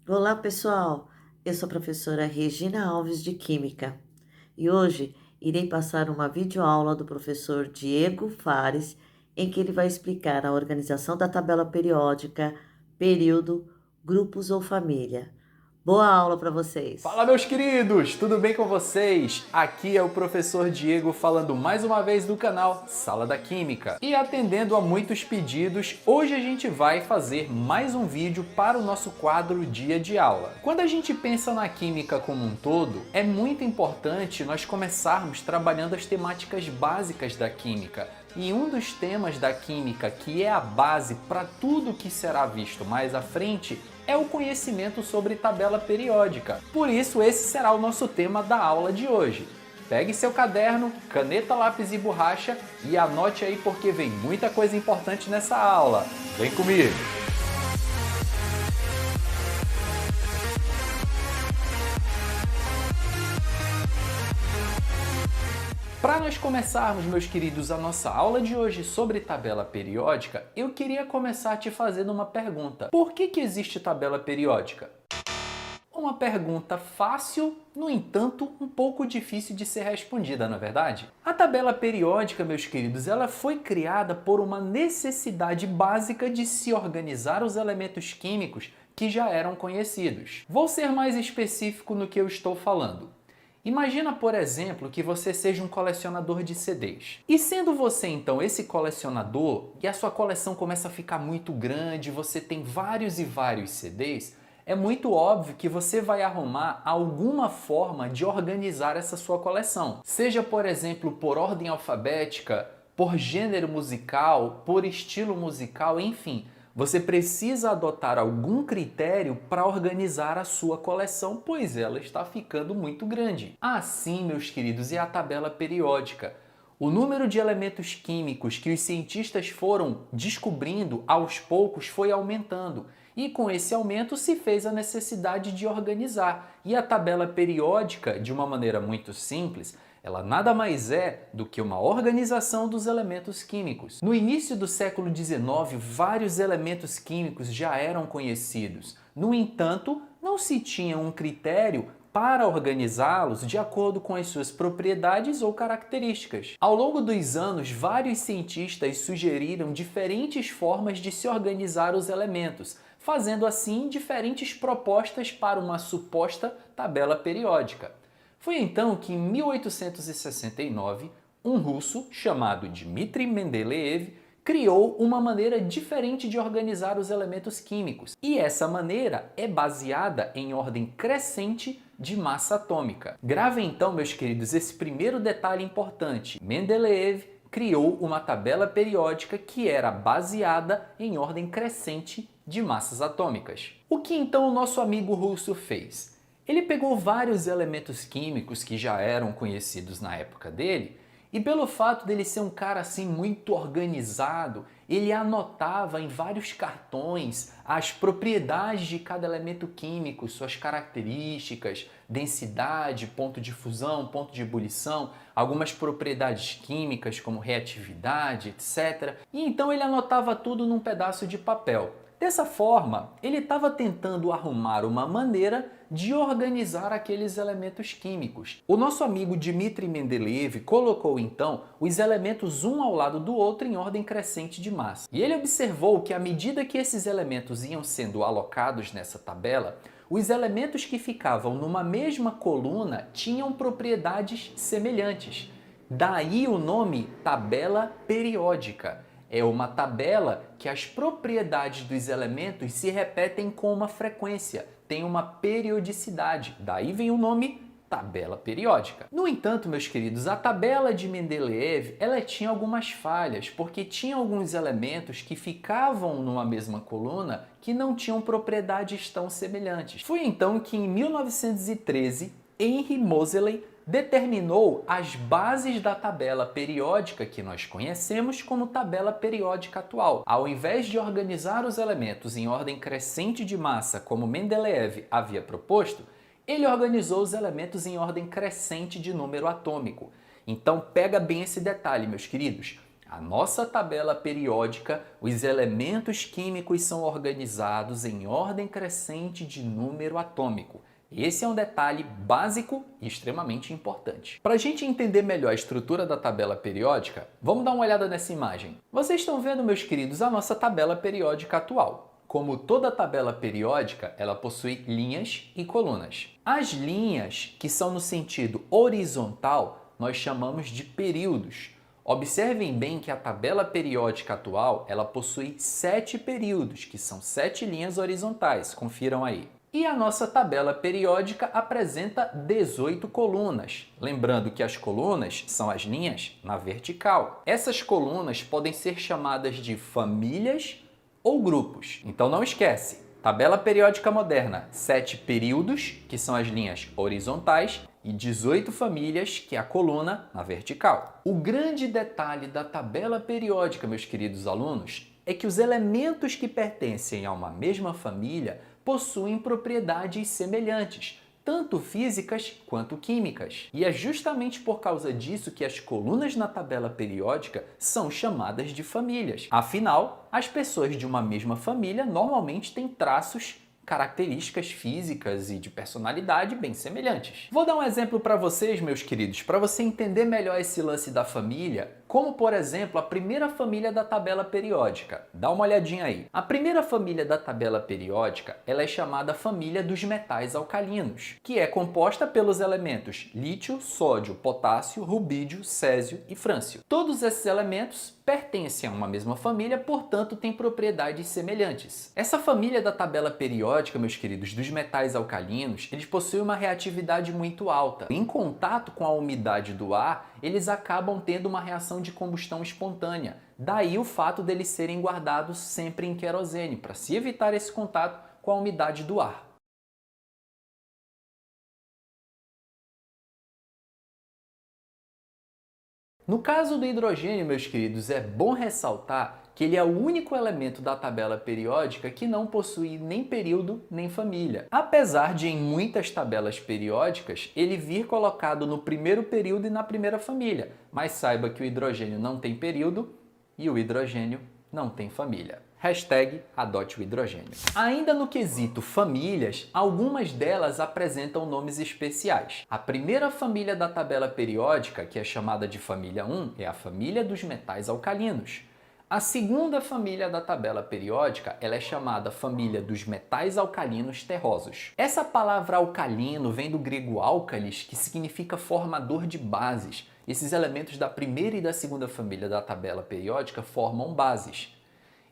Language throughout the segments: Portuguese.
Olá, pessoal. Eu sou a professora Regina Alves de Química e hoje irei passar uma videoaula do professor Diego Fares, em que ele vai explicar a organização da tabela periódica, período, grupos ou família. Boa aula para vocês! Fala, meus queridos! Tudo bem com vocês? Aqui é o professor Diego falando mais uma vez do canal Sala da Química. E atendendo a muitos pedidos, hoje a gente vai fazer mais um vídeo para o nosso quadro Dia de Aula. Quando a gente pensa na química como um todo, é muito importante nós começarmos trabalhando as temáticas básicas da química. E um dos temas da química que é a base para tudo que será visto mais à frente é o conhecimento sobre tabela periódica. Por isso, esse será o nosso tema da aula de hoje. Pegue seu caderno, caneta, lápis e borracha e anote aí porque vem muita coisa importante nessa aula. Vem comigo! Para nós começarmos, meus queridos, a nossa aula de hoje sobre tabela periódica, eu queria começar te fazendo uma pergunta. Por que existe tabela periódica? Uma pergunta fácil, no entanto, um pouco difícil de ser respondida, não é verdade? A tabela periódica, meus queridos, ela foi criada por uma necessidade básica de se organizar os elementos químicos que já eram conhecidos. Vou ser mais específico no que eu estou falando. Imagina, por exemplo, que você seja um colecionador de CDs. E sendo você então esse colecionador e a sua coleção começa a ficar muito grande, você tem vários e vários CDs, é muito óbvio que você vai arrumar alguma forma de organizar essa sua coleção. Seja, por exemplo, por ordem alfabética, por gênero musical, por estilo musical, enfim. Você precisa adotar algum critério para organizar a sua coleção, pois ela está ficando muito grande. Assim, meus queridos, é a tabela periódica. O número de elementos químicos que os cientistas foram descobrindo aos poucos foi aumentando. E com esse aumento se fez a necessidade de organizar. E a tabela periódica, de uma maneira muito simples, ela nada mais é do que uma organização dos elementos químicos. No início do século XIX, vários elementos químicos já eram conhecidos. No entanto, não se tinha um critério para organizá-los de acordo com as suas propriedades ou características. Ao longo dos anos, vários cientistas sugeriram diferentes formas de se organizar os elementos, fazendo assim diferentes propostas para uma suposta tabela periódica. Foi então que, em 1869, um russo chamado Dmitri Mendeleev criou uma maneira diferente de organizar os elementos químicos. E essa maneira é baseada em ordem crescente de massa atômica. Gravem então, meus queridos, esse primeiro detalhe importante. Mendeleev criou uma tabela periódica que era baseada em ordem crescente de massas atômicas. O que então o nosso amigo russo fez? Ele pegou vários elementos químicos que já eram conhecidos na época dele e pelo fato dele ser um cara assim muito organizado, ele anotava em vários cartões as propriedades de cada elemento químico, suas características, densidade, ponto de fusão, ponto de ebulição, algumas propriedades químicas como reatividade, etc. E então ele anotava tudo num pedaço de papel. Dessa forma, ele estava tentando arrumar uma maneira de organizar aqueles elementos químicos. O nosso amigo Dmitri Mendeleev colocou então os elementos um ao lado do outro em ordem crescente de massa. E ele observou que à medida que esses elementos iam sendo alocados nessa tabela, os elementos que ficavam numa mesma coluna tinham propriedades semelhantes. Daí o nome tabela periódica. É uma tabela que as propriedades dos elementos se repetem com uma frequência, tem uma periodicidade. Daí vem o nome tabela periódica. No entanto, meus queridos, a tabela de Mendeleev ela tinha algumas falhas, porque tinha alguns elementos que ficavam numa mesma coluna que não tinham propriedades tão semelhantes. Foi então que em 1913, Henry Moseley determinou as bases da tabela periódica que nós conhecemos como tabela periódica atual. Ao invés de organizar os elementos em ordem crescente de massa, como Mendeleev havia proposto, ele organizou os elementos em ordem crescente de número atômico. Então pega bem esse detalhe, meus queridos. A nossa tabela periódica, os elementos químicos são organizados em ordem crescente de número atômico. Esse é um detalhe básico e extremamente importante. Para a gente entender melhor a estrutura da tabela periódica, vamos dar uma olhada nessa imagem. Vocês estão vendo, meus queridos, a nossa tabela periódica atual. Como toda tabela periódica, ela possui linhas e colunas. As linhas, que são no sentido horizontal, nós chamamos de períodos. Observem bem que a tabela periódica atual, ela possui 7 períodos, que são 7 linhas horizontais. Confiram aí. E a nossa tabela periódica apresenta 18 colunas. Lembrando que as colunas são as linhas na vertical. Essas colunas podem ser chamadas de famílias ou grupos. Então não esquece, tabela periódica moderna, 7 períodos, que são as linhas horizontais, e 18 famílias, que é a coluna na vertical. O grande detalhe da tabela periódica, meus queridos alunos, é que os elementos que pertencem a uma mesma família possuem propriedades semelhantes, tanto físicas quanto químicas. E é justamente por causa disso que as colunas na tabela periódica são chamadas de famílias. Afinal, as pessoas de uma mesma família normalmente têm traços, características físicas e de personalidade bem semelhantes. Vou dar um exemplo para vocês, meus queridos, para você entender melhor esse lance da família, como, por exemplo, a primeira família da tabela periódica. Dá uma olhadinha aí. A primeira família da tabela periódica, ela é chamada família dos metais alcalinos, que é composta pelos elementos lítio, sódio, potássio, rubídio, césio e frâncio. Todos esses elementos pertencem a uma mesma família, portanto, têm propriedades semelhantes. Essa família da tabela periódica, meus queridos, dos metais alcalinos, eles possuem uma reatividade muito alta. Em contato com a umidade do ar, eles acabam tendo uma reação de combustão espontânea. Daí o fato deles serem guardados sempre em querosene, para se evitar esse contato com a umidade do ar. No caso do hidrogênio, meus queridos, é bom ressaltar que ele é o único elemento da tabela periódica que não possui nem período nem família. Apesar de em muitas tabelas periódicas ele vir colocado no primeiro período e na primeira família, mas saiba que o hidrogênio não tem período e o hidrogênio não tem família. Hashtag adote o hidrogênio. Ainda no quesito famílias, algumas delas apresentam nomes especiais. A primeira família da tabela periódica, que é chamada de família 1, é a família dos metais alcalinos. A segunda família da tabela periódica, ela é chamada família dos metais alcalinos terrosos. Essa palavra alcalino vem do grego álcalis, que significa formador de bases. Esses elementos da primeira e da segunda família da tabela periódica formam bases.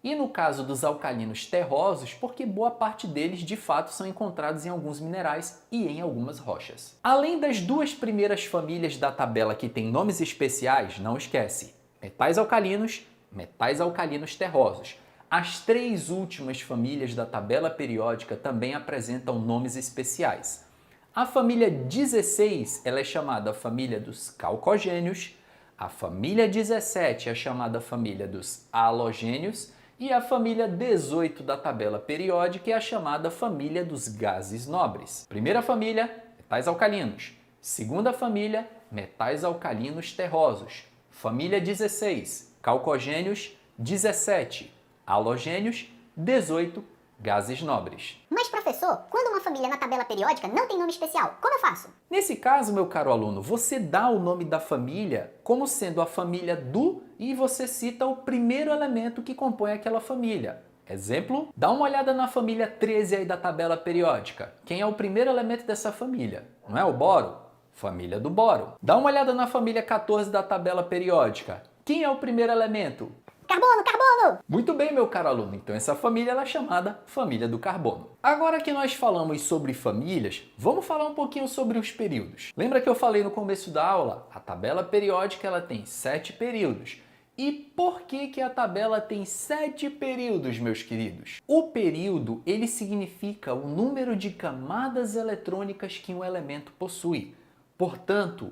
E no caso dos alcalinos terrosos, porque boa parte deles de fato são encontrados em alguns minerais e em algumas rochas. Além das duas primeiras famílias da tabela que têm nomes especiais, não esquece, metais alcalinos terrosos. As 3 últimas famílias da tabela periódica também apresentam nomes especiais. A família 16 ela é chamada família dos calcogênios, a família 17 é chamada família dos halogênios, e a família 18 da tabela periódica é a chamada família dos gases nobres. Primeira família, metais alcalinos. Segunda família, metais alcalinos terrosos. Família 16, calcogênios. 17, halogênios. 18, gases nobres. Mas professor, quando uma família na tabela periódica não tem nome especial, como eu faço? Nesse caso, meu caro aluno, você dá o nome da família como sendo a família do e você cita o primeiro elemento que compõe aquela família. Exemplo, dá uma olhada na família 13 aí da tabela periódica. Quem é o primeiro elemento dessa família? Não é o boro? Família do boro. Dá uma olhada na família 14 da tabela periódica. Quem é o primeiro elemento? Carbono, carbono! Muito bem, meu caro aluno. Então essa família ela é chamada família do carbono. Agora que nós falamos sobre famílias, vamos falar um pouquinho sobre os períodos. Lembra que eu falei no começo da aula? A tabela periódica ela tem 7 períodos. E por que a tabela tem 7 períodos, meus queridos? O período ele significa o número de camadas eletrônicas que um elemento possui. Portanto,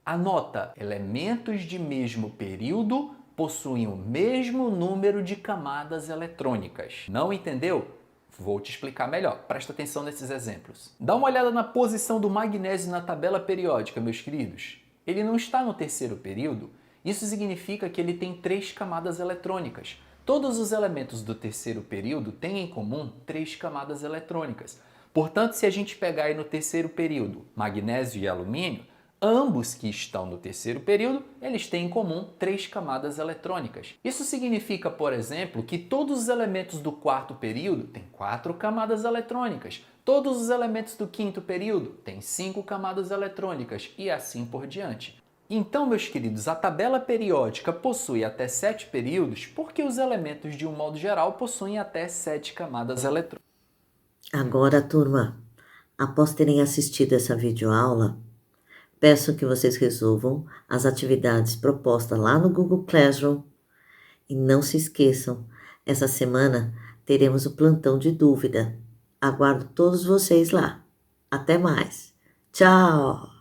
anota, elementos de mesmo período possuem o mesmo número de camadas eletrônicas. Não entendeu? Vou te explicar melhor. Presta atenção nesses exemplos. Dá uma olhada na posição do magnésio na tabela periódica, meus queridos. Ele não está no terceiro período Isso significa que ele tem 3 camadas eletrônicas. Todos os elementos do terceiro período têm em comum 3 camadas eletrônicas. Portanto, se a gente pegar aí no terceiro período magnésio e alumínio, ambos que estão no terceiro período, eles têm em comum 3 camadas eletrônicas. Isso significa, por exemplo, que todos os elementos do quarto período têm 4 camadas eletrônicas. Todos os elementos do quinto período têm 5 camadas eletrônicas e assim por diante. Então, meus queridos, a tabela periódica possui até 7 períodos porque os elementos, de um modo geral, possuem até 7 camadas eletrônicas. Agora, turma, após terem assistido essa videoaula, peço que vocês resolvam as atividades propostas lá no Google Classroom e não se esqueçam, essa semana teremos o plantão de dúvida. Aguardo todos vocês lá. Até mais. Tchau!